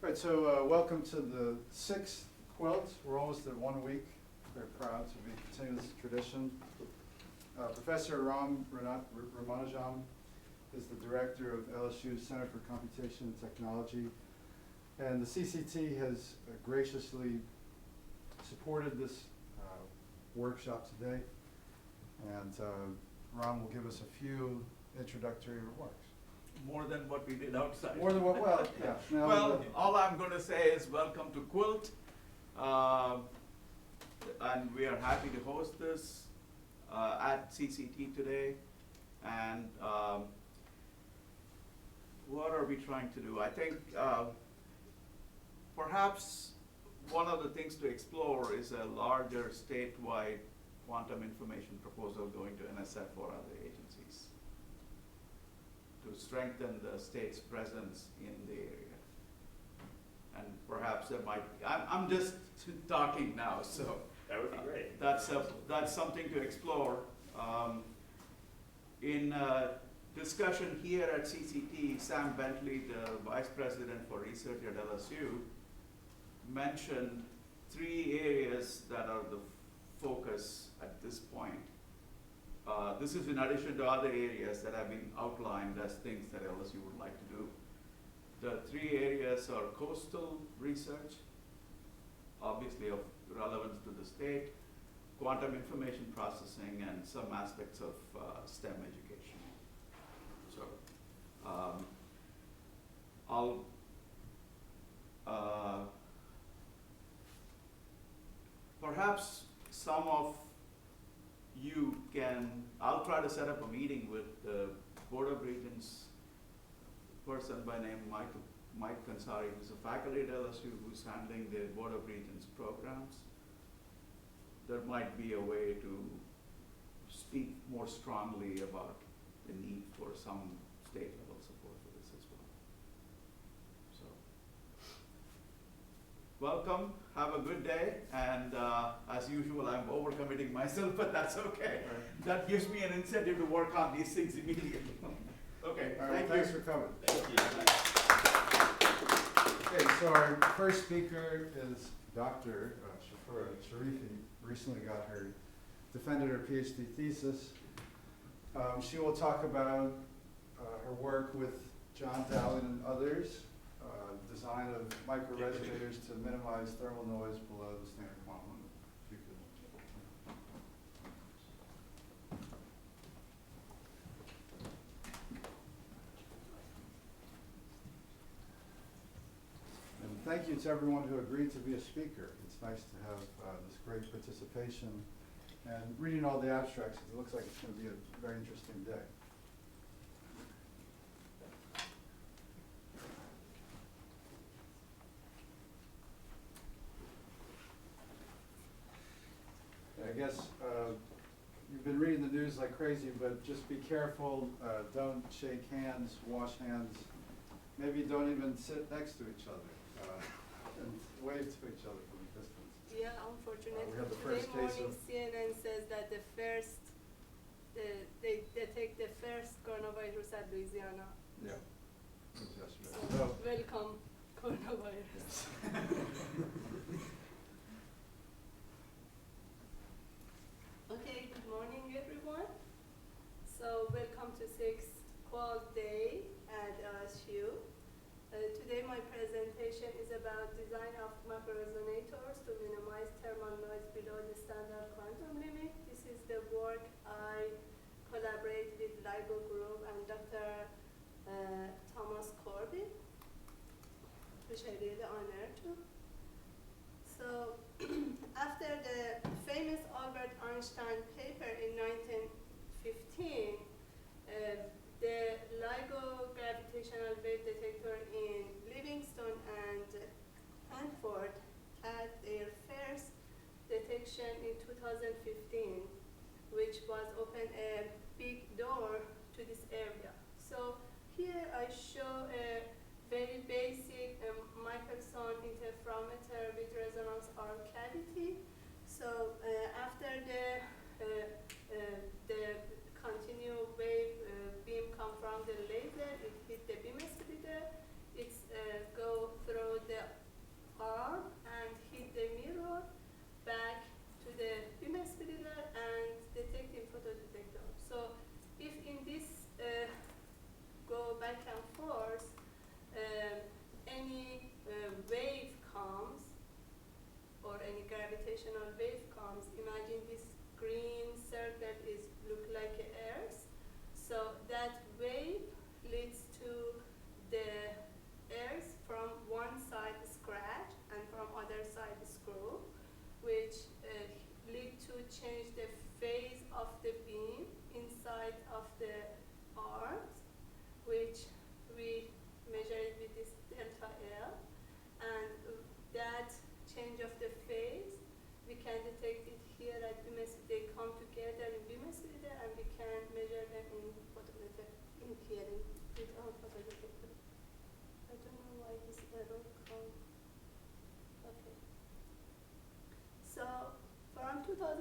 All right, so welcome to the sixth quilt. We're almost at 1 week. Very proud to be continuing this tradition. Professor Ram Ramanujam is the director of LSU's Center for Computation and Technology. And the CCT has graciously supported this workshop today. And Ram will give us a few introductory remarks. More than what we did outside. More than what, well, yeah. Now Well, all I'm going to say is welcome to Quilt. And we are happy to host this at CCT today. And what are we trying to do? I think perhaps one of the things to explore is a larger statewide quantum information proposal going to NSF or other agencies to strengthen the state's presence in the area. And perhaps there might, I'm just talking now, so. That would be great. That's something to explore. In discussion here at CCT, Sam Bentley, the Vice President for Research at LSU, mentioned 3 areas that are the focus at this point. This is in addition to other areas that have been outlined as things that LSU would like to do. The 3 areas are coastal research, obviously of relevance to the state, quantum information processing, and some aspects of STEM education. So perhaps some of you I'll try to set up a meeting with the Board of Regents person by name Mike Kansari, who's a faculty at LSU, who's handling the Board of Regents programs. There might be a way to speak more strongly about the need for some state level support for this as well. So, welcome, have a good day, and as usual, I'm overcommitting myself, but that's okay. Right. That gives me an incentive to work on these things immediately. Okay, all right, thank thanks you. for coming. Thank you. Okay, so our first speaker is Dr. Shafura Sharifi. Recently defended her PhD thesis. She will talk about her work with John Dowling and others, design of microresonators to minimize thermal noise below the standard quantum limit. If you could. And thank you to everyone who agreed to be a speaker. It's nice to have this great participation. And reading all the abstracts, it looks like it's going to be a very interesting day. I guess you've been reading the news like crazy, but just be careful. Don't shake hands, wash hands. Maybe don't even sit next to each other and wave to each other from a distance. Yeah, unfortunately, we have the today first case morning of- CNN says that they detect the first coronavirus at Louisiana. Yeah. It was yesterday. So, welcome, coronavirus. Okay, good morning, everyone. So, welcome to 6th Qual Day at LSU. Today my presentation is about design of microresonators to minimize thermal noise below the standard quantum limit. This is the work I collaborate with LIGO Group and Dr. Thomas Corby, which I really honored to. So after the famous Albert Einstein paper in 1915, the LIGO gravitational wave detector in Livingston and Hanford had their first detection in 2015, which was open a big door to this area. So here I show a very basic microsound interferometer with resonance arc cavity. So after the continuous wave beam come from the laser, it hit the beam splitter, it's go through the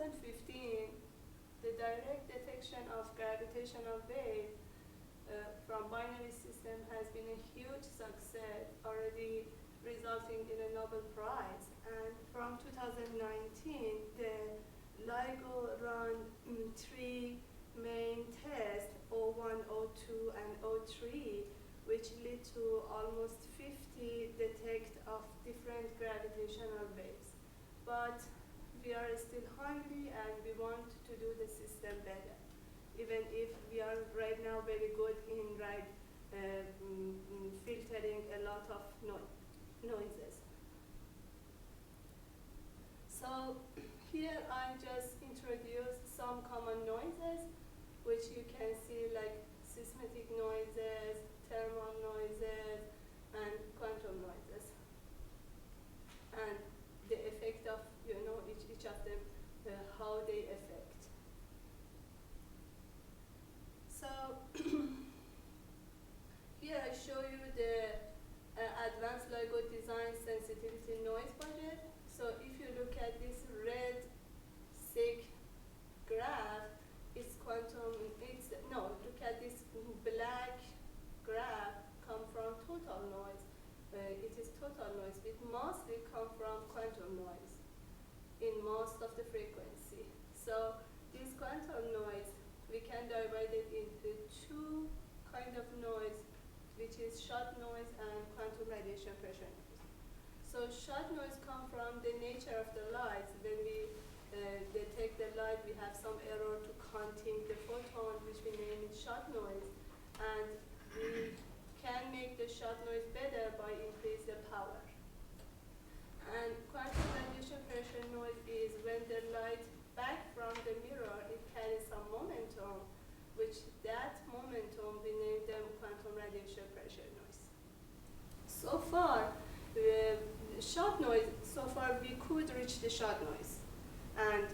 2015, the direct detection of gravitational wave from binary system has been a huge success, already resulting in a Nobel Prize. And from 2019, the LIGO run three main tests, O1, O2, and O3, which lead to almost 50 detect of different gravitational waves. But we are still hungry and we want to do the system better, even if we are right now very good in filtering a lot of noises. So here I just introduced some common noises, which you can see like seismic noises, thermal noises, and quantum noises. And the effect of, each of them, how they affect. So here I show you the advanced LIGO design sensitivity noise budget. So if you look at this red thick graph, look at this black graph come from total noise. It is total noise. It mostly come from quantum noise in most of the frequency. So this quantum noise, we can divide it into two kind of noise, which is shot noise and quantum radiation pressure noise. So shot noise come from the nature of the light. When we detect the light, we have some error to counting the photon, which we name it shot noise. And we can make the shot noise better by increase the power. And quantum radiation pressure noise is when the light back from the mirror, it carries some momentum, which that momentum we name them quantum radiation pressure noise. So far, shot noise, so far we could reach the shot noise and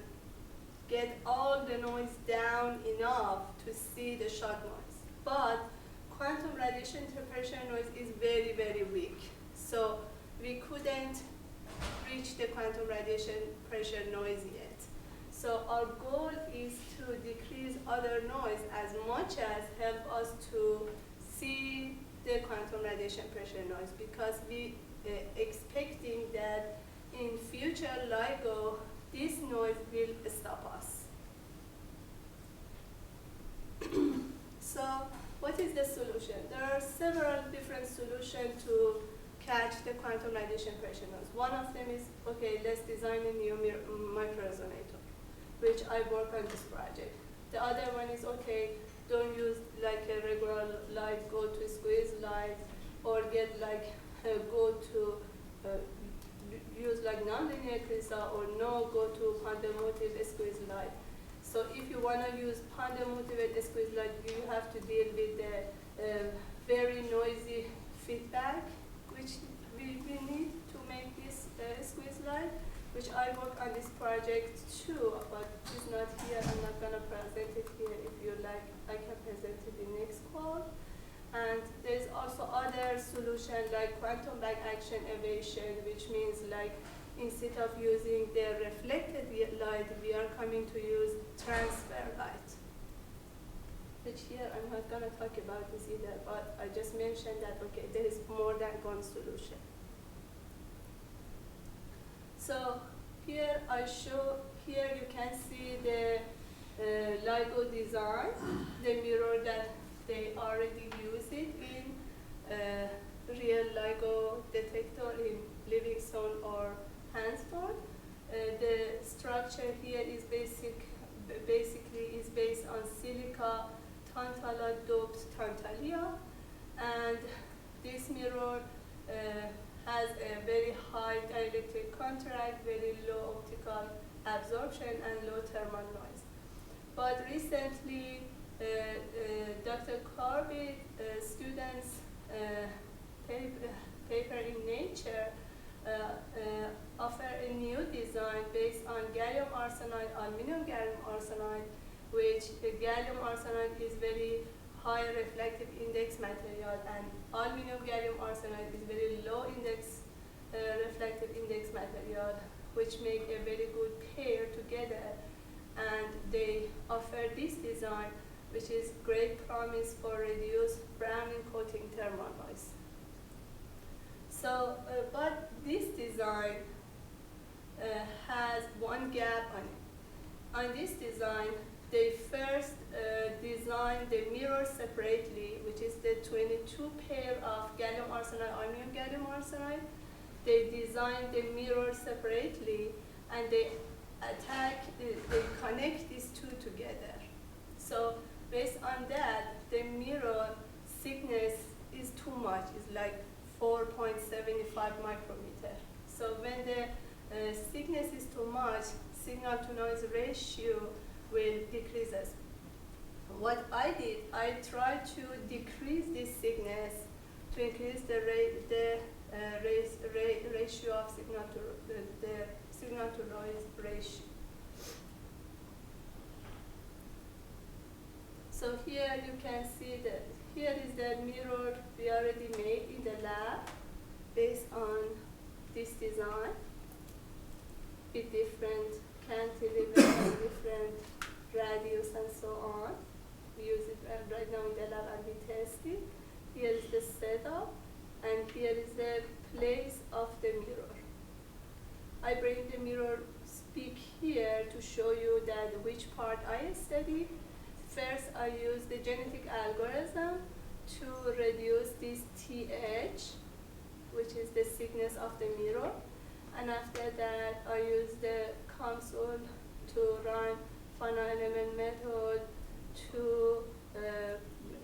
get all the noise down enough to see the shot noise. But quantum radiation pressure noise is very, very weak. So we couldn't reach the quantum radiation pressure noise yet. So our goal is to decrease other noise as much as help us to see the quantum radiation pressure noise, because we expecting that in future LIGO, this noise will stop us. So what is the solution? There are several different solutions to catch the quantum radiation pressure noise. One of them is, okay, let's design a new microresonator, which I work on this project. The other one is, okay, don't use like a regular light, go to squeeze light, or get like, go to use like nonlinear crystal, or no, go to quantum motive squeeze light. So if you want to use quantum motivated squeeze light, you have to deal with the very noisy feedback, which we need to make this squeeze light, which I work on this project too, but it's not here. I'm not going to present it here. If you like, I can present it in next call. And there's also other solution like quantum back action evasion, which means like instead of using the reflected light, we are coming to use transfer light. Which here I'm not going to talk about this either, but I just mentioned that, okay, there is more than one solution. So here I show, here you can see the LIGO design, the mirror that they already use it in real LIGO detector in Livingstone or Hansford. The structure here is basically is based on silica tantala doped tantalum, and this mirror has a very high dielectric contract, very low optical absorption, and low thermal noise. But recently, Dr. Corbett students paper in Nature offer a new design based on gallium arsenide, aluminum gallium arsenide, which gallium arsenide is very high reflective index material, and aluminum gallium arsenide is very low index reflective index material, which make a very good pair together and they offer this design, which is great promise for reduced browning coating thermal noise. So, but this design has one gap on it. On this design, they first designed the mirror separately, which is the 22 pair of gallium arsenide, aluminum gallium arsenide. They designed the mirror separately, and they connect these two together. So based on that, the mirror thickness is too much. It's like 4.75 micrometer. So when the thickness is too much, signal to noise ratio will decreases. What I did, I tried to decrease this thickness to increase the ratio of signal to the signal to noise ratio. So here you can see that here is the mirror we already made in the lab based on this design with different cantilever and different radius and so on. We use it right now in the lab and we test it. Here is the setup, and here is the place of the mirror. I bring the mirror speak here to show you that which part I studied. First, I use the genetic algorithm to reduce this TH, which is the thickness of the mirror. And after that, I use the console to run finite element method to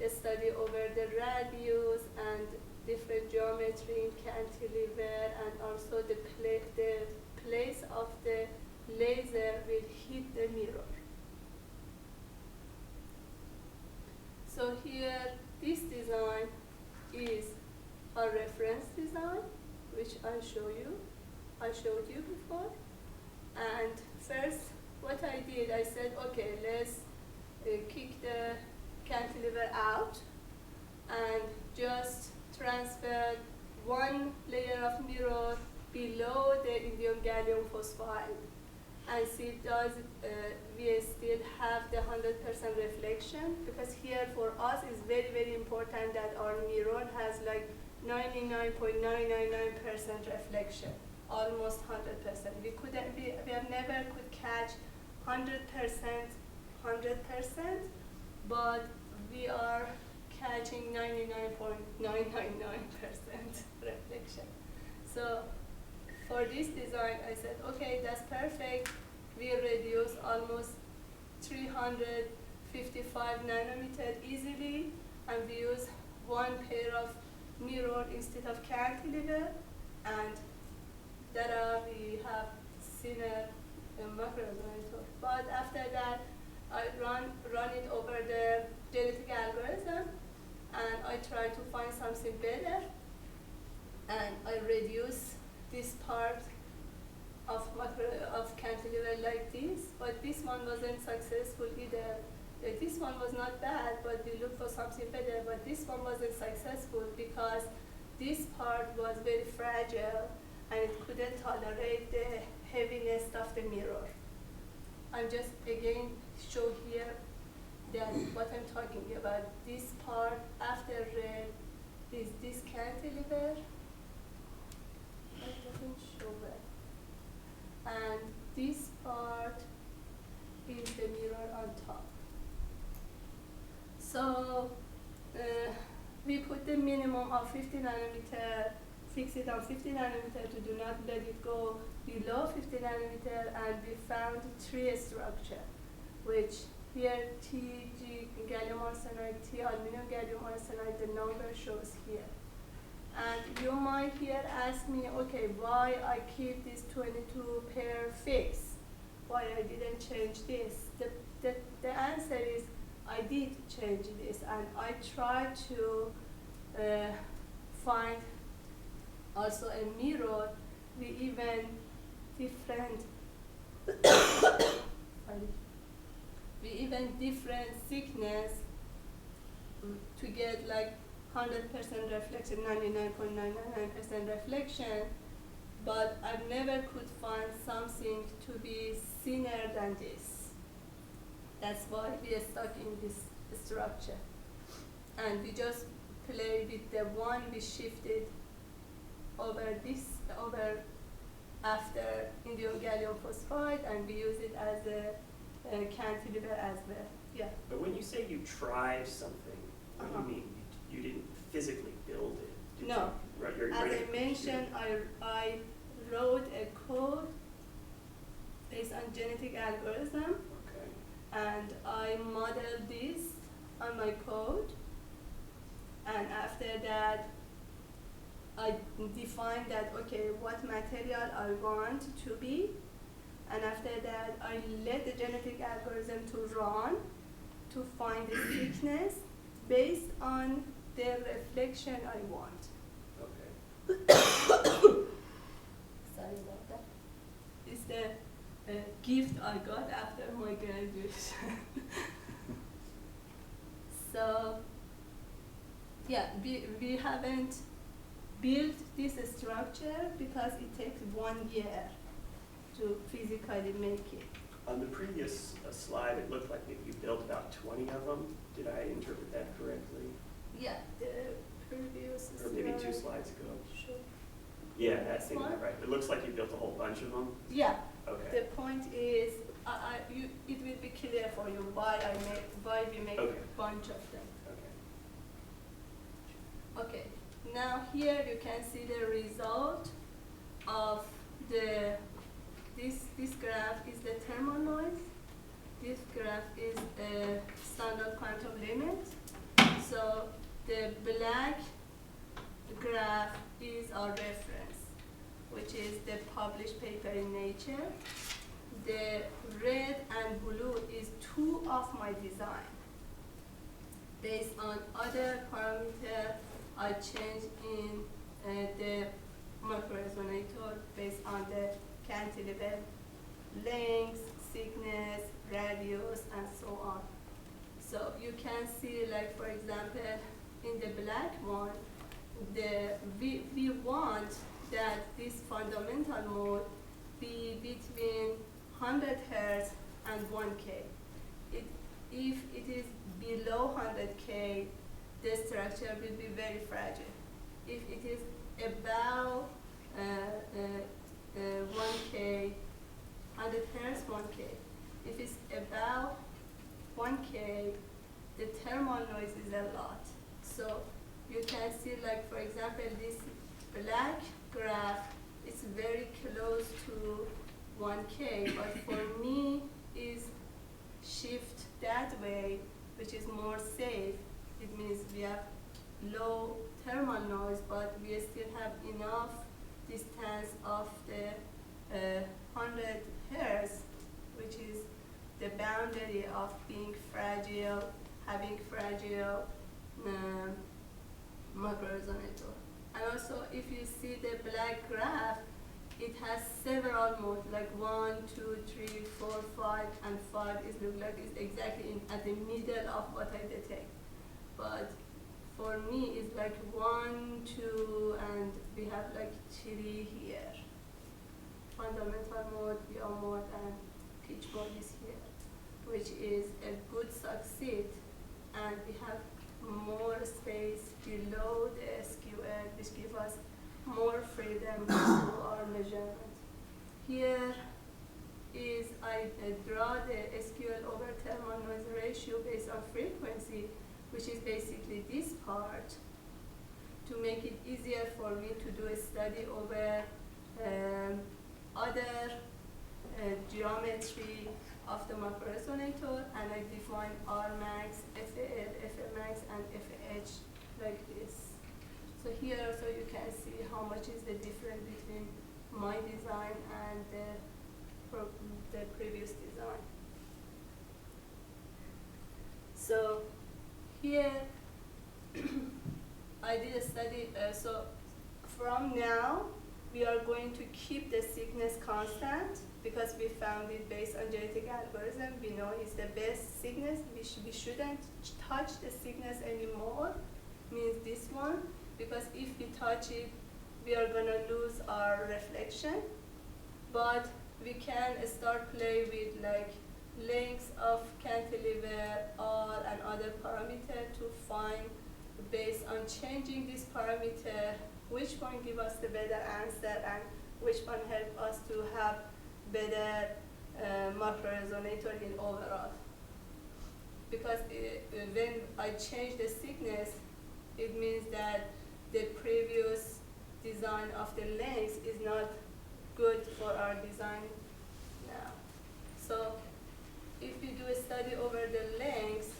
study over the radius and different geometry in cantilever, and also the place of the laser will hit the mirror. So here, this design is a reference design, which I showed you before. And first, what I did, I said, okay, let's kick the cantilever out and just transfer one layer of mirror below the indium gallium phosphide and see does we still have the 100% reflection, because here for us is very, very important that our mirror has like 99.999% reflection, almost 100%. We have never could catch 100%, but we are catching 99.999% reflection. So for this design, I said, okay, that's perfect. We reduce almost 355 nanometer easily, and we use one pair of mirror instead of cantilever, and that we have thinner macroresonator. But after that, I run it over the genetic algorithm, and I try to find something better, and I reduce this part of cantilever like this, but this one wasn't successful either. This one was not bad, but we looked for something better, but this one wasn't successful because this part was very fragile and it couldn't tolerate the heaviness of the mirror. I'm just again show here that what I'm talking about. This part after red is this cantilever. It doesn't show well. And this part is the mirror on top. So we put the minimum of 50 nanometer, fix it on 50 nanometer to do not let it go below 50 nanometer, and we found three structure, which here Tg gallium arsenide, T aluminum gallium arsenide, the number shows here. And you might here ask me, okay, why I keep this 22 pair fixed? Why I didn't change this? The answer is I did change this, and I tried to find also a mirror with even different thickness to get like 100% reflection, 99.999% reflection, but I never could find something to be thinner than this. That's why we are stuck in this structure. And we just play with the one we shifted over after indium gallium phosphide, and we use it as a cantilever as well. Yeah. But when you say you tried something, what do Uh-huh. you mean? You didn't physically build it? Did No. You, right, you're As right. I mentioned, I wrote a code based on genetic algorithm, Okay. and I modeled this on my code. And after that, I defined that, okay, what material I want to be. And after that, I let the genetic algorithm to run to find the thickness based on the reflection I want. Okay. Sorry about that. It's the gift I got after my graduation. So, yeah, we haven't built this structure because it takes 1 year to physically make it. On the previous slide, it looked like you built about 20 of them. Did I interpret that correctly? Yeah, the previous Or maybe 2 slide. slides ago? Sure. Yeah, that's This one? right. It looks like you built a whole bunch of them. Yeah, Okay. the point is, it will be clear for you why we make Okay. a bunch of them. Okay. Okay, now here you can see the result of this graph is the thermal noise. This graph is the standard quantum limit. So the black graph is our reference, which is the published paper in Nature. The red and blue is 2 of my design. Based on other parameter, I change in the microresonator based on the cantilever length, thickness, radius, and so on. So you can see, like for example, in the black one, we want that this fundamental mode be between 100 Hertz and 1K. If it is below 100K, the structure will be very fragile. If it is above 1K, 100 Hertz, 1K. If it's above 1K, the thermal noise is a lot. So you can see, like for example, this black graph is very close to 1K, but for me is shift that way, which is more safe. It means we have low thermal noise, but we still have enough distance of the 100 Hertz, which is the boundary of being fragile, having fragile microresonator. And also, if you see the black graph, it has several modes, like 1, 2, 3, 4, 5, and 5 is look like it's exactly at the middle of what I detect. But for me, it's like 1, 2, and we have like 3 here. Fundamental mode, VR mode, and pitch mode is here, which is a good succeed, and we have more space below the SQL, which gives us more freedom to do our measurement. Here is I draw the SQL over thermal noise ratio based on frequency, which is basically this part, to make it easier for me to do a study over other geometry of the microresonator, and I define Rmax, FAL, FMax, and FH like this. So here also you can see how much is the difference between my design and the previous design. So here I did a study, so from now we are going to keep the thickness constant because we found it based on genetic algorithm. We know it's the best thickness. We shouldn't touch the thickness anymore, means this one, because if we touch it, we are gonna lose our reflection. But we can start play with like lengths of cantilever, R, and other parameter to find, based on changing this parameter, which one give us the better answer and which one help us to have better microresonator in overall. Because when I change the thickness, it means that the previous design of the length is not good for our design now. So if you do a study over the length,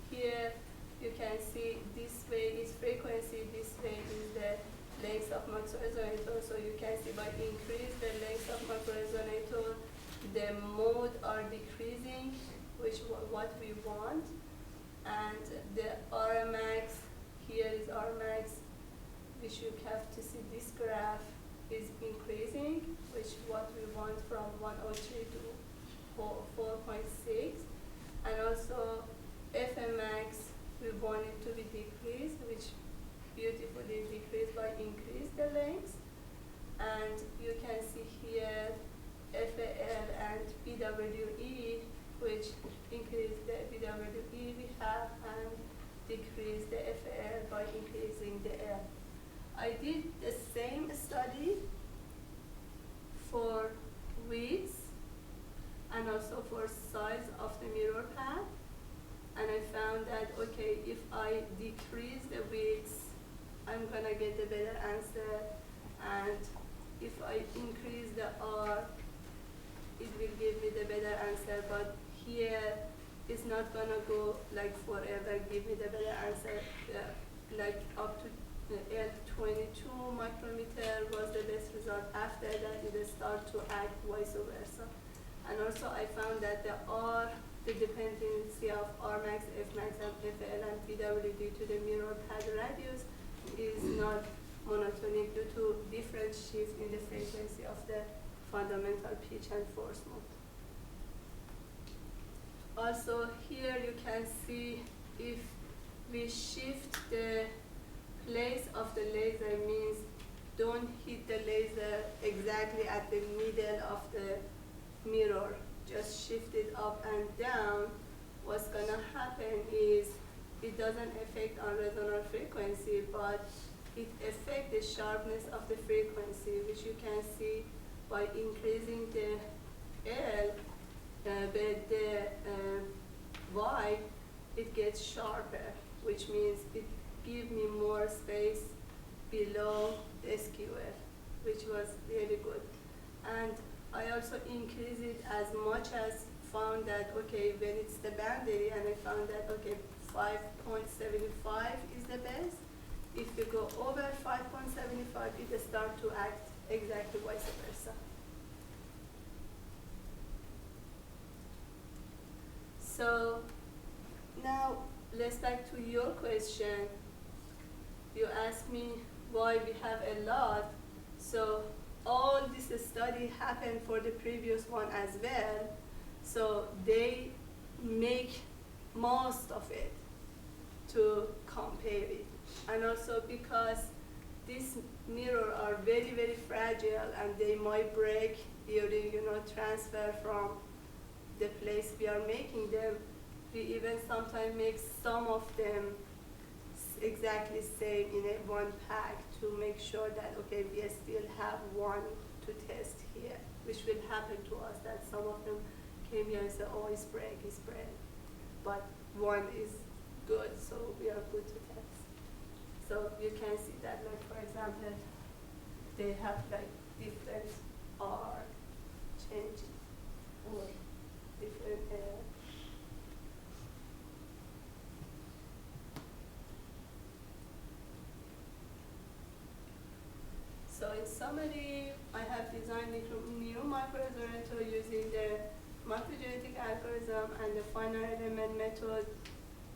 here you can see this way is frequency, this way is the length of microresonator. So you can see by increase the length of microresonator, the mode are decreasing, which what we want. And the Rmax, here is Rmax, which you have to see this graph is increasing, which what we want from 103 to 4.6. And also Fmax, we want it to be decreased, which beautifully decreased by increase the length. And you can see here FAL and BWE, which increase the BWE we have and decrease the FAL by increasing the L. I did the same study for width and also for size of the mirror pad, and I found that okay, if I decrease the width, I'm gonna get a better answer, and if I increase the R, it will give me the better answer. But here it's not gonna go like forever give me the better answer. Like up to L22 micrometer was the best result. After that it start to act vice versa. And also I found that the R, the dependency of Rmax, Fmax, and FL and PW due to the mirror pad radius is not monotonic due to different shift in the frequency of the fundamental pitch and force mode. Also here you can see if we shift the place of the laser, means don't hit the laser exactly at the middle of the mirror, just shift it up and down. What's gonna happen is it doesn't affect on resonant frequency, but it affects the sharpness of the frequency, which you can see by increasing the L, but the Y, it gets sharper, which means it gives me more space below the skewer, which was really good. And I also increased it as much as found that, okay, when it's the boundary, and I found that, okay, 5.75 is the best. If you go over 5.75, it starts to act exactly vice versa. So now let's back to your question. You asked me why we have a lot. So all this study happened for the previous one as well. So they make most of it to compare it. And also because these mirrors are very, very fragile and they might break during, transfer from the place we are making them, we even sometimes make some of them exactly same in one pack to make sure that, okay, we still have one to test here, which will happen to us that some of them came here and said, oh, it's break. But one is good, so we are good to test. So you can see that, like, for example, they have like different R change or different So in summary, I have designed new microresonator using the microgenetic algorithm and the finite element method,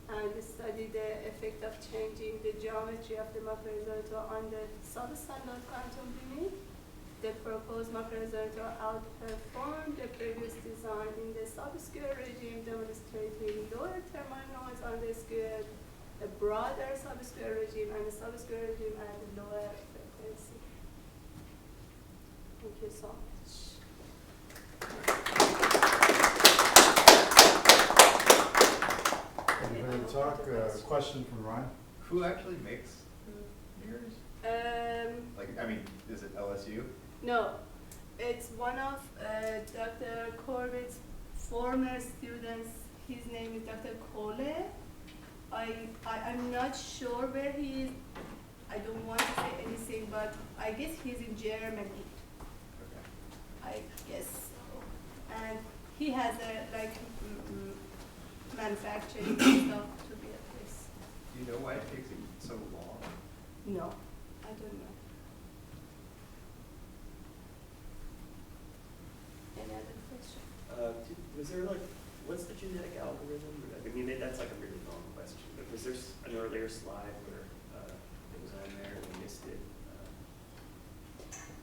and study the effect of changing the geometry of the microresonator on the substandard quantum limit. The proposed microresonator outperformed the previous design in the subsquare regime, demonstrating lower thermal noise on the square, a broader subsquare regime, and the subsquare regime at a lower frequency. Thank you so much. ready to talk? Question from Ryan? Who actually makes mirrors? Like, I mean, is it LSU? No, it's one of Dr. Corbett's former students. His name is Dr. Cole. I'm not sure where he is. I don't want to say anything, but I guess he's in Germany. Okay. I guess so. And he has a manufacturing stuff to be at this. Do you know why it takes so long? No, I don't know. Any other question? Was there like, what's the genetic algorithm? I mean, that's like a really long question, but was there an earlier slide where it was on there and we missed it?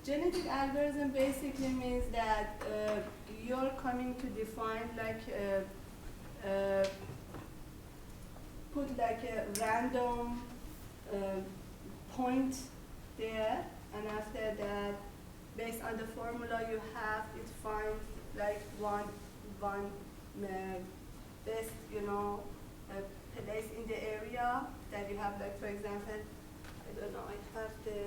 Genetic algorithm basically means that you're coming to define put like a random point there, and after that, based on the formula you have, it finds like one best, place in the area that you have, like for example, I don't know, I have the.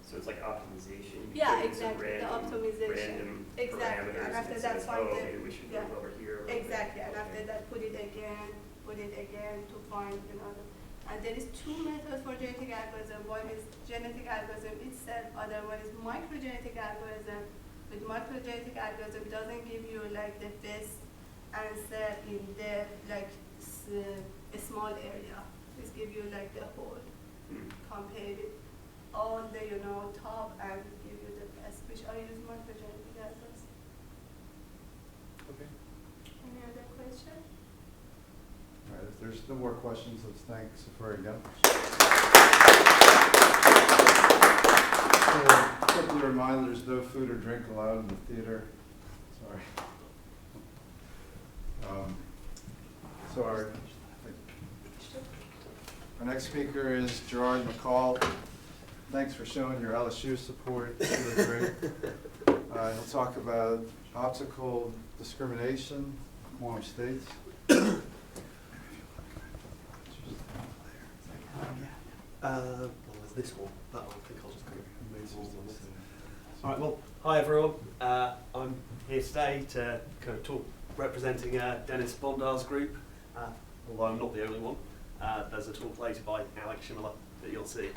So it's like optimization. You Yeah, put in some exactly, the random optimization. Exactly, and parameters after it that says, find oh, the, maybe we should yeah, move over here. a little bit. exactly, and after Okay. that put it again to find, and there is two methods for genetic algorithm. One is genetic algorithm itself, other one is microgenetic algorithm. With microgenetic algorithm doesn't give you like the best answer in the a small area. It give you like the whole, compare it all the top and give you the best, which I use microgenetic algorithm. Okay. Any other question? All right, if there's no more questions, let's thank Safari again. So, quickly remind, there's no food or drink allowed in the theater. Sorry. So our next speaker is Gerard McCall. Thanks for showing your LSU support. It's really great. He'll talk about optical discrimination, Quorum States. Well, there's this one, but I think I'll just go move on with it. All right, well, hi everyone. I'm here today to kind of talk representing Dennis Bondar's group, although I'm not the only one. There's a talk later by Alex Schimler that you'll see.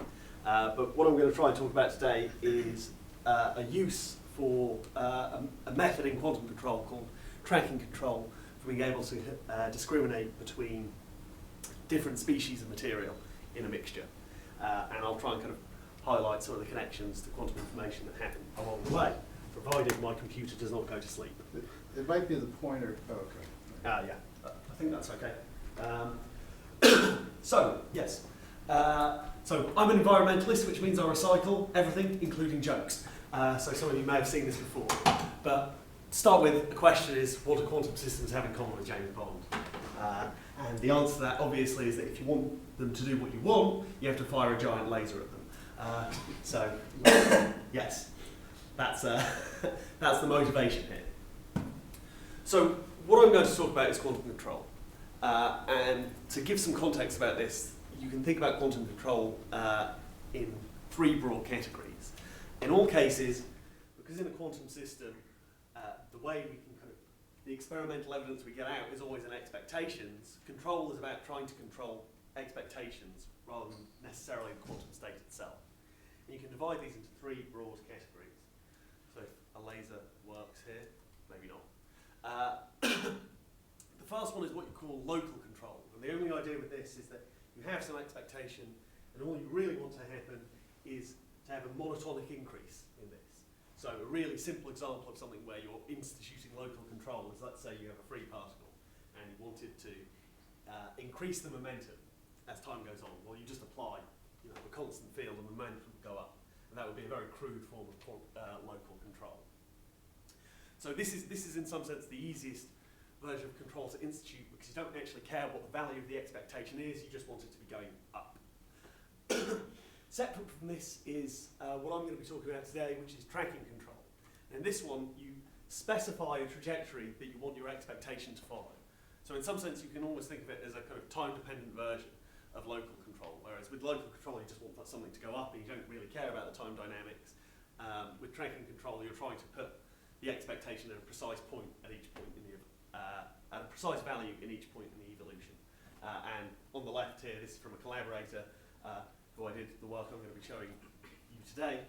But what I'm going to try and talk about today is a use for a method in quantum control called tracking control for being able to discriminate between different species of material in a mixture. And I'll try and kind of highlight some of the connections to quantum information that happen along the way, provided my computer does not go to sleep. It might be the pointer. Oh, okay. Yeah, I think that's okay. So, yes. So I'm an environmentalist, which means I recycle everything, including jokes. So some of you may have seen this before. But to start with, the question is, what do quantum systems have in common with James Bond? And the answer to that, obviously, is that if you want them to do what you want, you have to fire a giant laser at them. So, yes, that's the motivation here. So what I'm going to talk about is quantum control. And to give some context about this, you can think about quantum control in three broad categories. In all cases, because in a quantum system, the way we can the experimental evidence we get out is always in expectations. Control is about trying to control expectations rather than necessarily the quantum state itself. And you can divide these into three broad categories. So if a laser works here, maybe not. The first one is what you call local control. And the only idea with this is that you have some expectation, and all you really want to happen is to have a monotonic increase in this. So a really simple example of something where you're instituting local control is, let's say you have a free particle and you wanted to increase the momentum as time goes on. Well, you just apply a constant field and the momentum will go up. And that would be a very crude form of local control. So this is in some sense the easiest version of control to institute because you don't actually care what the value of the expectation is, you just want it to be going up. Separate from this is what I'm going to be talking about today, which is tracking control. And in this one, you specify a trajectory that you want your expectation to follow. So in some sense, you can almost think of it as a kind of time-dependent version of local control, whereas with local control, you just want something to go up and you don't really care about the time dynamics. With tracking control, you're trying to put the expectation at a precise point at each point in the, at a precise value in each point in the evolution. And on the left here, this is from a collaborator who I did the work I'm going to be showing you today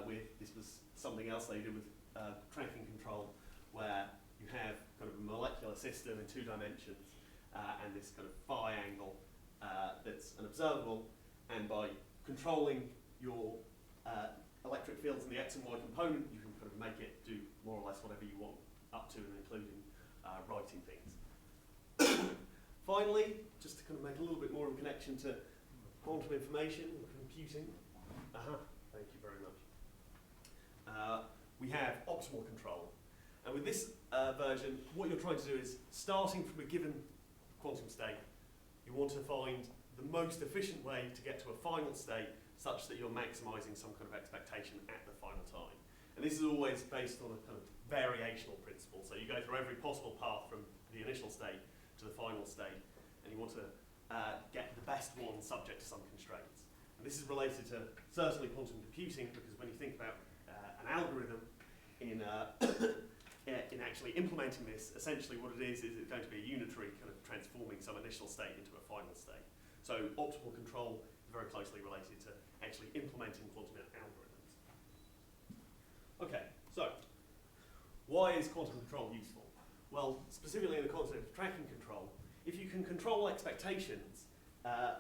with. This was something else they did with tracking control, where you have kind of a molecular system in 2 dimensions and this kind of phi angle that's an observable, and by controlling your electric fields in the x and y component, you can kind of make it do more or less whatever you want, up to and including writing things. Finally, just to kind of make a little bit more of a connection to quantum information and computing, thank you very much. We have optimal control. And with this version, what you're trying to do is, starting from a given quantum state, you want to find the most efficient way to get to a final state such that you're maximizing some kind of expectation at the final time. And this is always based on a kind of variational principle. So you go through every possible path from the initial state to the final state, and you want to get the best one subject to some constraints. And this is related to certainly quantum computing, because when you think about an algorithm in actually implementing this, essentially what it is it's going to be a unitary kind of transforming some initial state into a final state. So optimal control is very closely related to actually implementing quantum algorithms. Okay, so why is quantum control useful? Well, specifically in the concept of tracking control, if you can control expectations,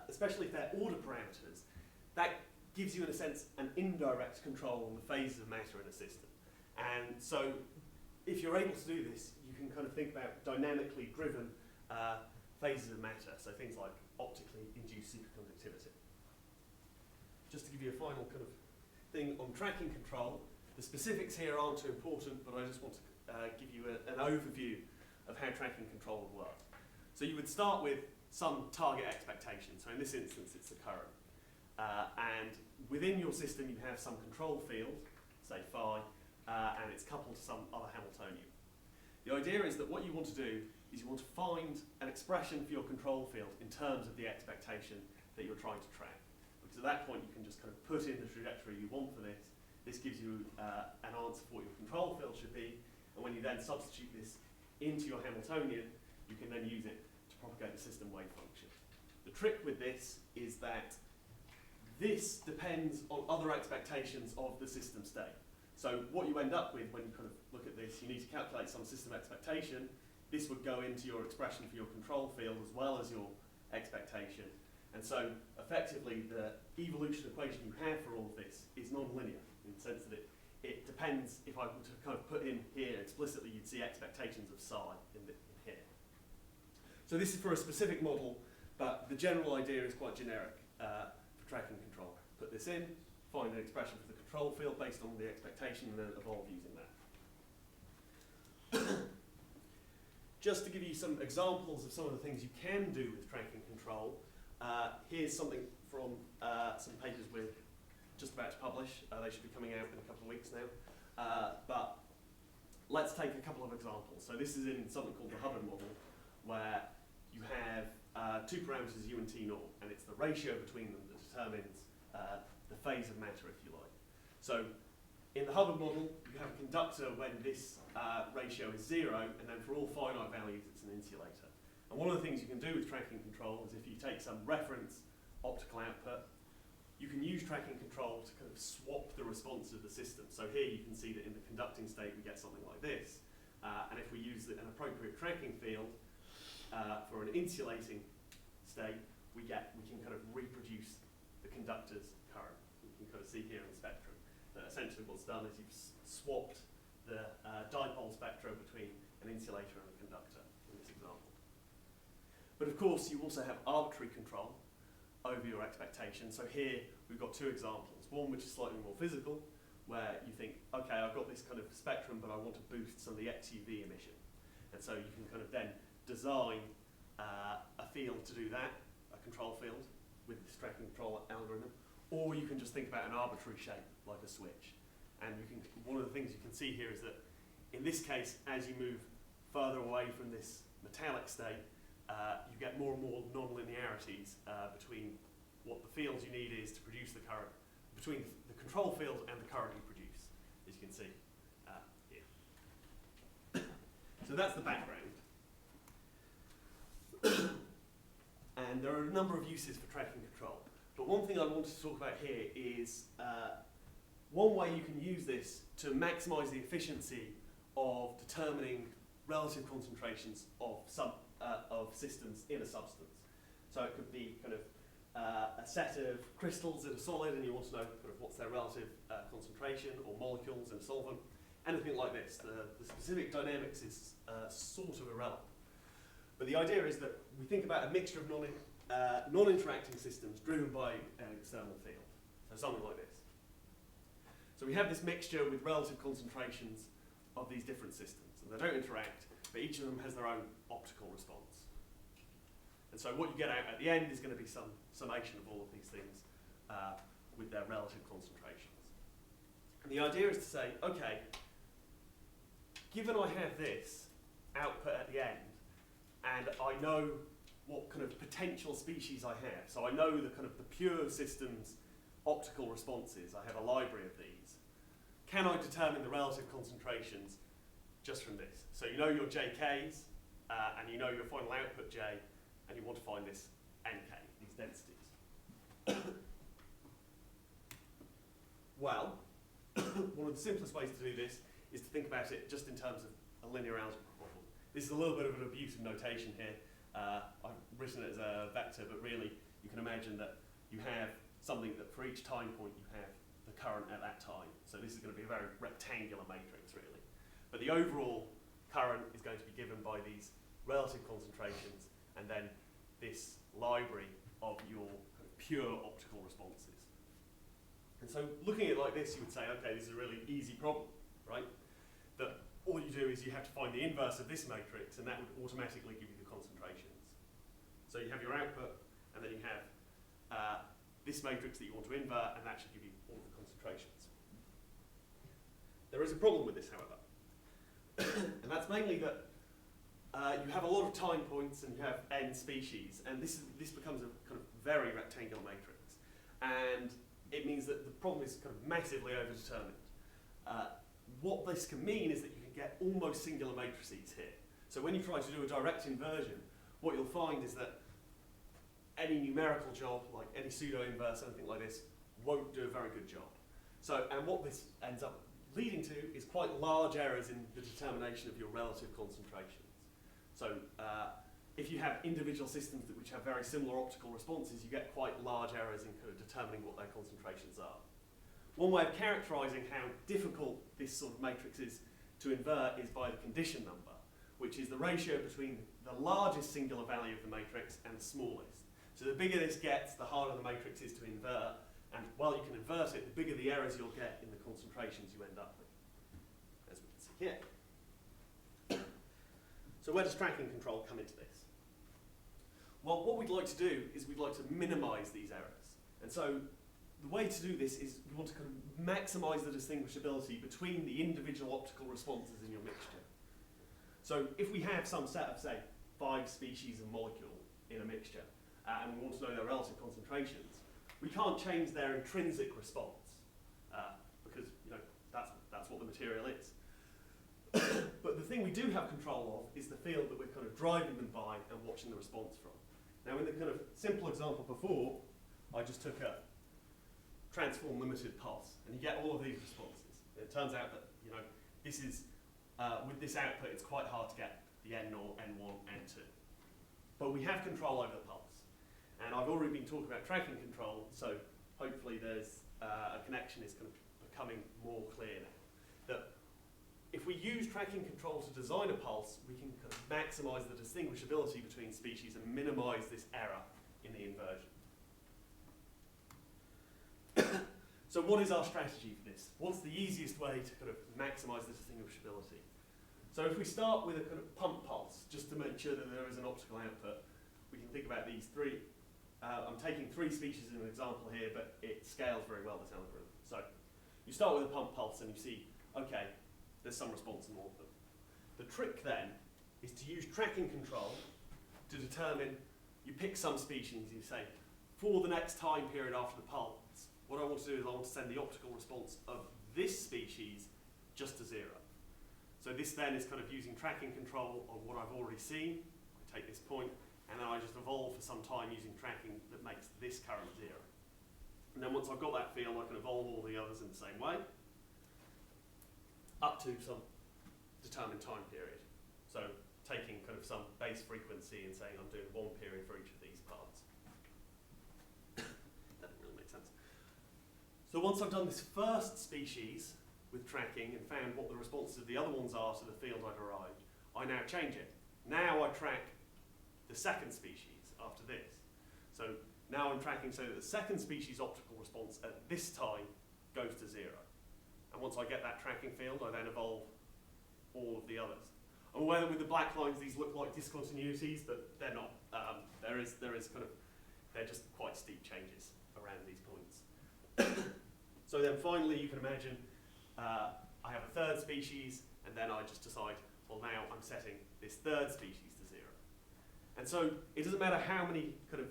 especially if they're order parameters, that gives you, in a sense, an indirect control on the phases of matter in a system. And so if you're able to do this, you can kind of think about dynamically driven phases of matter, so things like optically induced superconductivity. Just to give you a final kind of thing on tracking control, the specifics here aren't too important, but I just want to give you an overview of how tracking control would work. So you would start with some target expectation. So in this instance, it's the current. And within your system, you have some control field, say phi, and it's coupled to some other Hamiltonian. The idea is that what you want to do is you want to find an expression for your control field in terms of the expectation that you're trying to track. Because at that point, you can just kind of put in the trajectory you want for this. This gives you an answer for what your control field should be. And when you then substitute this into your Hamiltonian, you can then use it to propagate the system wave function. The trick with this is that this depends on other expectations of the system state. So what you end up with when you kind of look at this, you need to calculate some system expectation. This would go into your expression for your control field as well as your expectation. And so effectively the evolution equation you have for all of this is non-linear in the sense that it depends. If I were to kind of put in here explicitly, you'd see expectations of psi in here. So this is for a specific model, but the general idea is quite generic for tracking control. Put this in, find an expression for the control field based on the expectation, and then evolve using that. Just to give you some examples of some of the things you can do with tracking control, here's something from some papers we're just about to publish. They should be coming out in a couple of weeks now. But let's take a couple of examples. So this is in something called the Hubbard model, where you have 2 parameters, u and t naught, and it's the ratio between them that determines the phase of matter, if you like. So in the Hubbard model, you have a conductor when this ratio is 0, and then for all finite values, it's an insulator. And one of the things you can do with tracking control is if you take some reference optical output, you can use tracking control to kind of swap the response of the system. So here you can see that in the conducting state, we get something like this. And if we use an appropriate tracking field for an insulating state, we can kind of reproduce the conductor's current. You can kind of see here in the spectrum that essentially what's done is you've swapped the dipole spectrum between an insulator and a conductor in this example. But of course, you also have arbitrary control over your expectation. So here we've got 2 examples. One which is slightly more physical, where you think, okay, I've got this kind of spectrum, but I want to boost some of the XUV emission. And so you can kind of then design a field to do that, a control field with this tracking control algorithm, or you can just think about an arbitrary shape like a switch. And one of the things you can see here is that in this case, as you move further away from this metallic state, you get more and more non-linearities between what the fields you need is to produce the current, between the control field and the current you produce, as you can see here. So that's the background. And there are a number of uses for tracking control. But one thing I wanted to talk about here is one way you can use this to maximise the efficiency of determining relative concentrations of systems in a substance. So it could be kind of a set of crystals in a solid, and you want to know kind of what's their relative concentration, or molecules in a solvent, anything like this. The specific dynamics is sort of irrelevant. But the idea is that we think about a mixture of non-interacting systems driven by an external field. So something like this. So we have this mixture with relative concentrations of these different systems, and they don't interact, but each of them has their own optical response. And so what you get out at the end is going to be some summation of all of these things with their relative concentrations. And the idea is to say, okay, given I have this output at the end, and I know what kind of potential species I have, so I know the kind of the pure system's optical responses, I have a library of these, can I determine the relative concentrations just from this? So you know your JKs, and you know your final output J, and you want to find this NK, these densities. Well, one of the simplest ways to do this is to think about it just in terms of a linear algebra problem. This is a little bit of an abuse of notation here. I've written it as a vector, but really you can imagine that you have something that for each time point you have the current at that time. So this is going to be a very rectangular matrix, really. But the overall current is going to be given by these relative concentrations, and then this library of your kind of pure optical responses. And so looking at it like this, you would say, okay, this is a really easy problem, right? That all you do is you have to find the inverse of this matrix, and that would automatically give you the concentrations. So you have your output, and then you have this matrix that you want to invert, and that should give you all the concentrations. There is a problem with this, however. And that's mainly that you have a lot of time points and you have n species, and this becomes a kind of very rectangular matrix. And it means that the problem is kind of massively overdetermined. What this can mean is that you can get almost singular matrices here. So when you try to do a direct inversion, what you'll find is that any numerical job, like any pseudo-inverse, anything like this, won't do a very good job. So, and what this ends up leading to is quite large errors in the determination of your relative concentrations. So if you have individual systems which have very similar optical responses, you get quite large errors in kind of determining what their concentrations are. One way of characterizing how difficult this sort of matrix is to invert is by the condition number, which is the ratio between the largest singular value of the matrix and the smallest. So the bigger this gets, the harder the matrix is to invert, and while you can invert it, the bigger the errors you'll get in the concentrations you end up with, as we can see here. So where does tracking control come into this? Well, what we'd like to do is we'd like to minimize these errors. And so the way to do this is we want to kind of maximize the distinguishability between the individual optical responses in your mixture. So if we have some set of, say, 5 species of molecule in a mixture, and we want to know their relative concentrations, we can't change their intrinsic response, because that's what the material is. But the thing we do have control of is the field that we're kind of driving them by and watching the response from. Now in the kind of simple example before, I just took a transform limited pulse, and you get all of these responses. It turns out that this is with this output, it's quite hard to get the N0, N1, N2. But we have control over the pulse, and I've already been talking about tracking control, so hopefully there's a connection is kind of becoming more clear now. That if we use tracking control to design a pulse, we can kind of maximize the distinguishability between species and minimize this error in the inversion. So what is our strategy for this? What's the easiest way to kind of maximize the distinguishability? So if we start with a kind of pump pulse, just to make sure that there is an optical output, we can think about these 3. I'm taking 3 species as an example here, but it scales very well, this algorithm. So you start with a pump pulse and you see, okay, there's some response in all of them. The trick then is to use tracking control to determine you pick some species, you say, for the next time period after the pulse, what I want to do is I want to send the optical response of this species just to 0. So this then is kind of using tracking control on what I've already seen. I take this point, and then I just evolve for some time using tracking that makes this current 0. And then once I've got that field, I can evolve all the others in the same way, up to some determined time period. So taking kind of some base frequency and saying I'm doing 1 period for each of these parts. That didn't really make sense. So once I've done this first species with tracking and found what the responses of the other ones are to the field I derived, I now change it. Now I track the second species after this. So now I'm tracking so that the second species optical response at this time goes to 0. And once I get that tracking field, I then evolve all of the others. I'm aware that with the black lines, these look like discontinuities, but they're not. There is kind of, they're just quite steep changes around these points. So then finally, you can imagine I have a third species, and then I just decide, well, now I'm setting this third species to 0. And so it doesn't matter how many kind of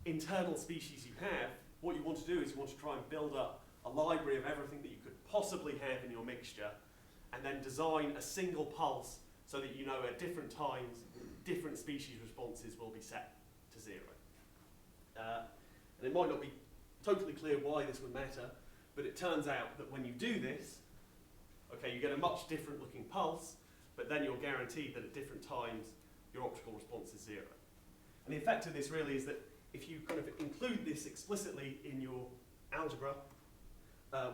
internal species you have, what you want to do is you want to try and build up a library of everything that you could possibly have in your mixture, and then design a single pulse so that you know at different times, different species responses will be set to 0. And it might not be totally clear why this would matter, but it turns out that when you do this, okay, you get a much different looking pulse, but then you're guaranteed that at different times your optical response is 0. And the effect of this really is that if you kind of include this explicitly in your algebra,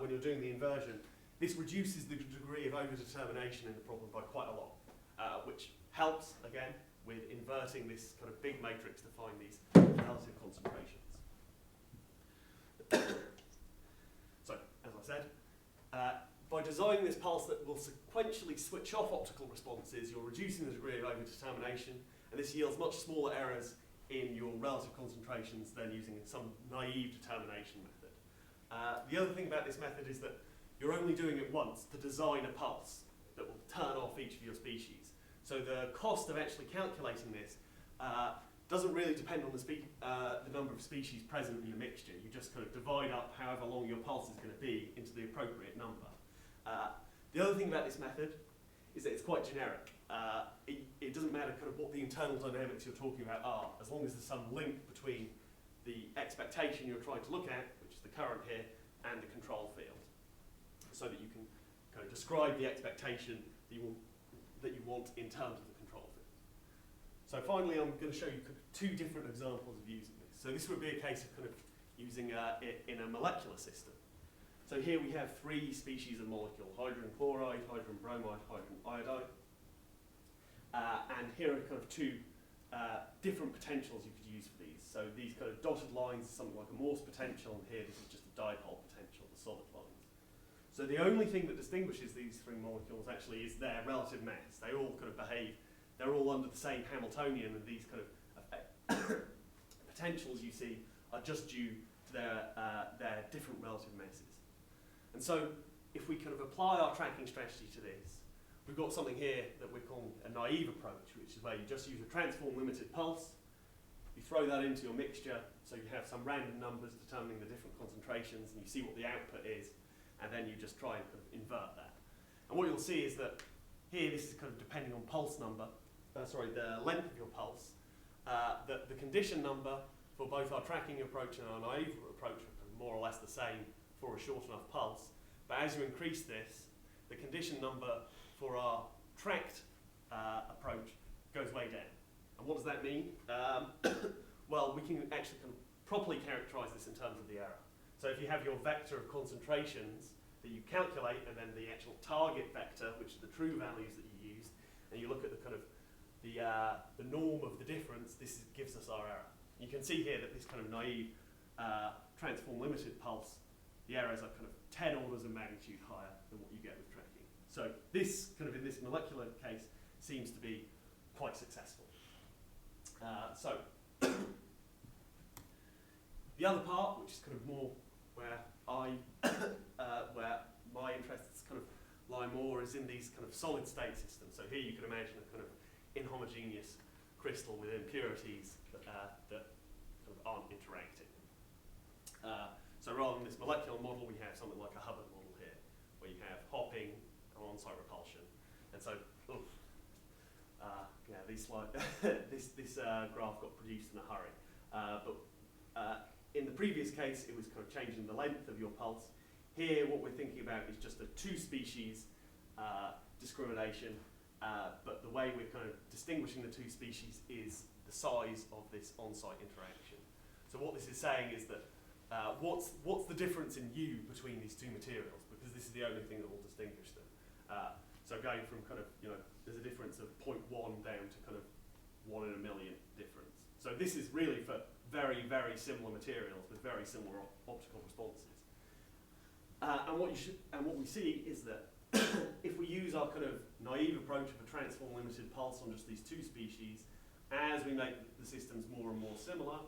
when you're doing the inversion, this reduces the degree of overdetermination in the problem by quite a lot, which helps, again, with inverting this kind of big matrix to find these relative concentrations. So, as I said, by designing this pulse that will sequentially switch off optical responses, you're reducing the degree of overdetermination, and this yields much smaller errors in your relative concentrations than using some naive determination method. The other thing about this method is that you're only doing it once to design a pulse that will turn off each of your species. So the cost of actually calculating this doesn't really depend on the number of species present in the mixture. You just kind of divide up however long your pulse is going to be into the appropriate number. The other thing about this method is that it's quite generic. It doesn't matter kind of what the internal dynamics you're talking about are, as long as there's some link between the expectation you're trying to look at, which is the current here, and the control field, so that you can kind of describe the expectation that you want in terms of the control field. So finally, I'm going to show you two different examples of using this. So this would be a case of kind of using it in a molecular system. So here we have 3 species of molecule: hydrogen chloride, hydrogen bromide, hydrogen iodide. And here are kind of 2 different potentials you could use for these. So these kind of dotted lines are something like a Morse potential, and here this is just a dipole potential, the solid lines. So the only thing that distinguishes these 3 molecules actually is their relative mass. They all kind of behave, they're all under the same Hamiltonian, and these kind of potentials you see are just due to their different relative masses. And so if we kind of apply our tracking strategy to this, we've got something here that we're calling a naive approach, which is where you just use a transform limited pulse, you throw that into your mixture, so you have some random numbers determining the different concentrations, and you see what the output is, and then you just try and kind of invert that. And what you'll see is that here, this is kind of depending on pulse number, the length of your pulse, that the condition number for both our tracking approach and our naive approach are more or less the same for a short enough pulse. But as you increase this, the condition number for our tracked approach goes way down. And what does that mean? Well, we can actually kind of properly characterize this in terms of the error. So if you have your vector of concentrations that you calculate, and then the actual target vector, which are the true values that you used, and you look at the kind of the norm of the difference, this gives us our error. You can see here that this kind of naive transform limited pulse, the errors are kind of 10 orders of magnitude higher than what you get with tracking. So this kind of in this molecular case seems to be quite successful. So the other part, which is kind of more where where my interests kind of lie more, is in these kind of solid state systems. So here you can imagine a kind of inhomogeneous crystal with impurities that kind of aren't interacting. So rather than this molecular model, we have something like a Hubbard model here, where you have hopping and on-site repulsion. And so, yeah, this graph got produced in a hurry. But in the previous case, it was kind of changing the length of your pulse. Here, what we're thinking about is just a two-species discrimination, but the way we're kind of distinguishing the two species is the size of this on-site interaction. So what this is saying is that what's the difference in U between these two materials, because this is the only thing that will distinguish them. So going from kind of, there's a difference of 0.1 down to kind of 1 in a million difference. So this is really for very, very similar materials with very similar optical responses. And what we see is that if we use our kind of naive approach of a transform limited pulse on just these two species, as we make the systems more and more similar,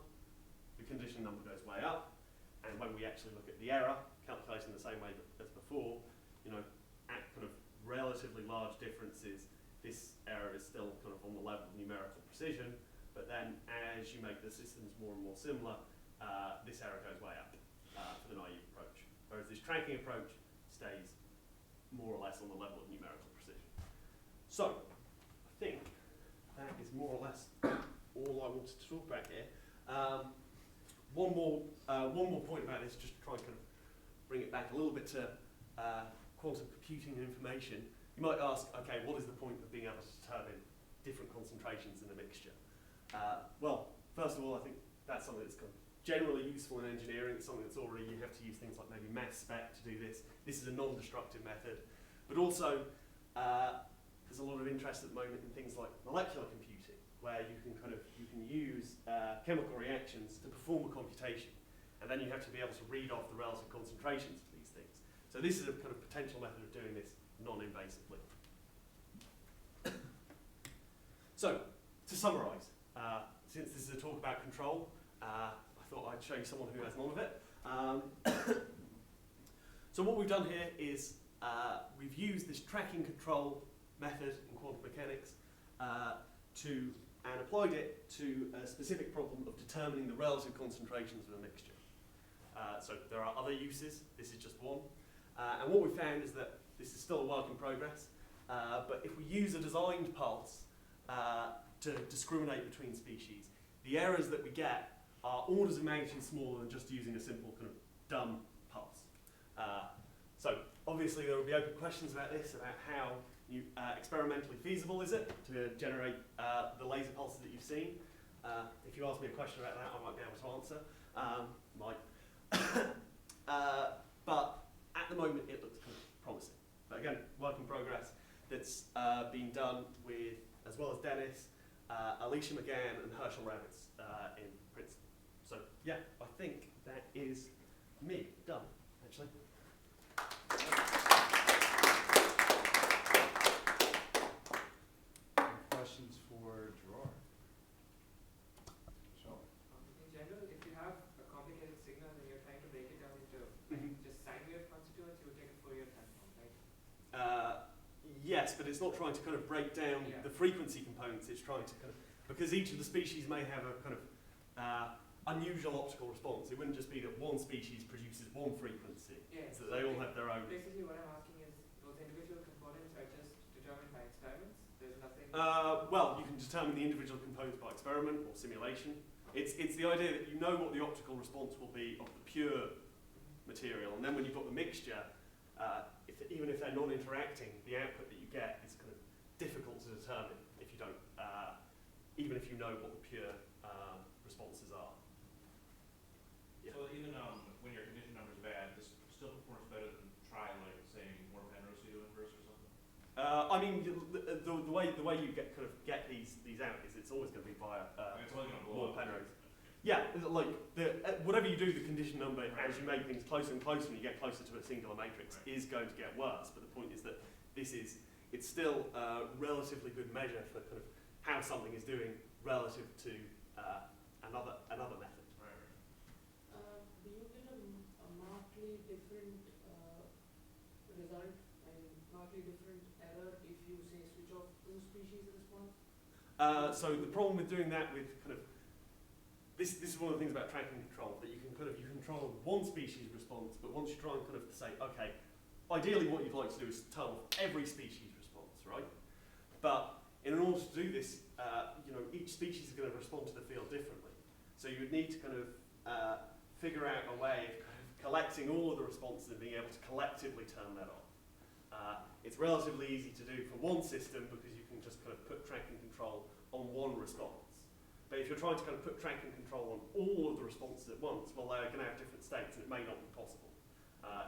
the condition number goes way up. And when we actually look at the error, calculating the same way as before, at kind of relatively large differences, this error is still kind of on the level of numerical precision. But then as you make the systems more and more similar, this error goes way up for the naive approach. Whereas this tracking approach stays more or less on the level of numerical precision. So, I think that is more or less all I wanted to talk about here. One more point about this, just to try and kind of bring it back a little bit to quantum computing and information. You might ask, okay, what is the point of being able to determine different concentrations in a mixture? Well, first of all, I think that's something that's kind of generally useful in engineering. It's something that's already, you have to use things like maybe mass spec to do this. This is a non-destructive method. But also, there's a lot of interest at the moment in things like molecular computing, where you can use chemical reactions to perform a computation. And then you have to be able to read off the relative concentrations of these things. So this is a kind of potential method of doing this non-invasively. So, to summarise, since this is a talk about control, I thought I'd show you someone who has none of it. So what we've done here is we've used this tracking control method in quantum mechanics and applied it to a specific problem of determining the relative concentrations of a mixture. So there are other uses, this is just one. And what we found is that this is still a work in progress, but if we use a designed pulse to discriminate between species, the errors that we get are orders of magnitude smaller than just using a simple kind of dumb pulse. So obviously there will be open questions about this, about how experimentally feasible is it to generate the laser pulses that you've seen. If you ask me a question about that, I might be able to answer. But at the moment it looks kind of promising. But again, work in progress that's been done with, as well as Dennis, Alicia McGann and Herschel Ravitz in Princeton. So yeah, I think that is me done, actually. Questions for Gerard? Sure. In general, if you have a complicated signal and you're trying to break it down into just sine wave constituents, you would take a Fourier transform, right? Yes, but it's not trying to kind of break down the frequency components. It's trying to kind of, because each of the species may have a kind of unusual optical response. It wouldn't just be that one species produces one frequency, so they all have their own. Basically, what I'm asking is, those individual components are just determined by experiments? There's nothing... Well, you can determine the individual components by experiment or simulation. It's the idea that you know what the optical response will be of the pure material, and then when you've got the mixture, even if they're non-interacting, the output that you get is kind of difficult to determine if you don't, even if you know what the pure responses are. Yeah. So even when your condition number is bad, this still performs better than try, like saying more Penrose pseudo inverse or something. I mean, the way you get these out is it's always going to be via It's only going to blow more up. Penrose. Yeah, like whatever you do, the condition number as you make things closer and closer, and you get closer to a singular matrix, is going to get worse. But the point is that it's still a relatively good measure for kind of how something is doing relative to another method. Right. Do you get a markedly different result and markedly different error if you say switch off two species response? So the problem with doing that with kind of, this is one of the things about tracking control, that you can control one species response, but once you try and kind of say, okay, ideally what you'd like to do is turn off every species response, right? But in order to do this, each species is going to respond to the field differently. So you would need to kind of figure out a way of kind of collecting all of the responses and being able to collectively turn that off. It's relatively easy to do for one system because you can just kind of put tracking control on one response. But if you're trying to kind of put tracking control on all of the responses at once, well, they're going to have different states and it may not be possible.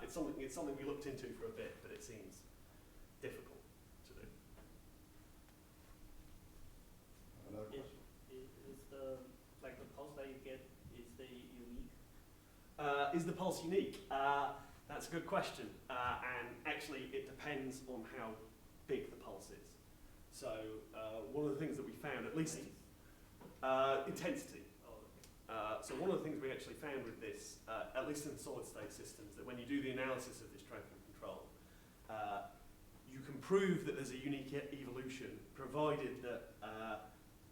It's something we looked into for a bit, but it seems difficult to do. Another Is, question? is the pulse that you get, is they unique? Is the pulse unique? That's a good question. And actually, it depends on how big the pulse is. So one of the things that we found, at least intensity. Oh, okay. So one of the things we actually found with this, at least in solid state systems, that when you do the analysis of this tracking control, you can prove that there's a unique evolution, provided that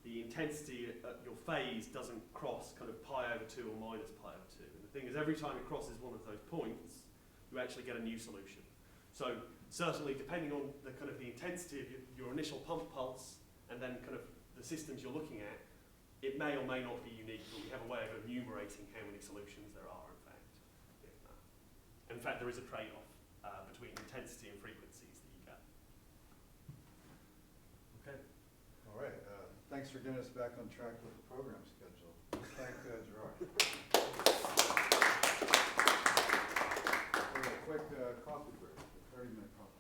the intensity at your phase doesn't cross kind of pi over 2 or minus pi over 2. And the thing is, every time it crosses one of those points, you actually get a new solution. So certainly, depending on the kind of the intensity of your initial pump pulse, and then kind of the systems you're looking at, it may or may not be unique, but we have a way of enumerating how many solutions there are, in fact. In fact, there is a trade-off between intensity and frequencies that you get. Okay. All right, thanks for getting us back on track with the program schedule. Thank Gerard. We'll have a quick coffee break, a 30-minute coffee.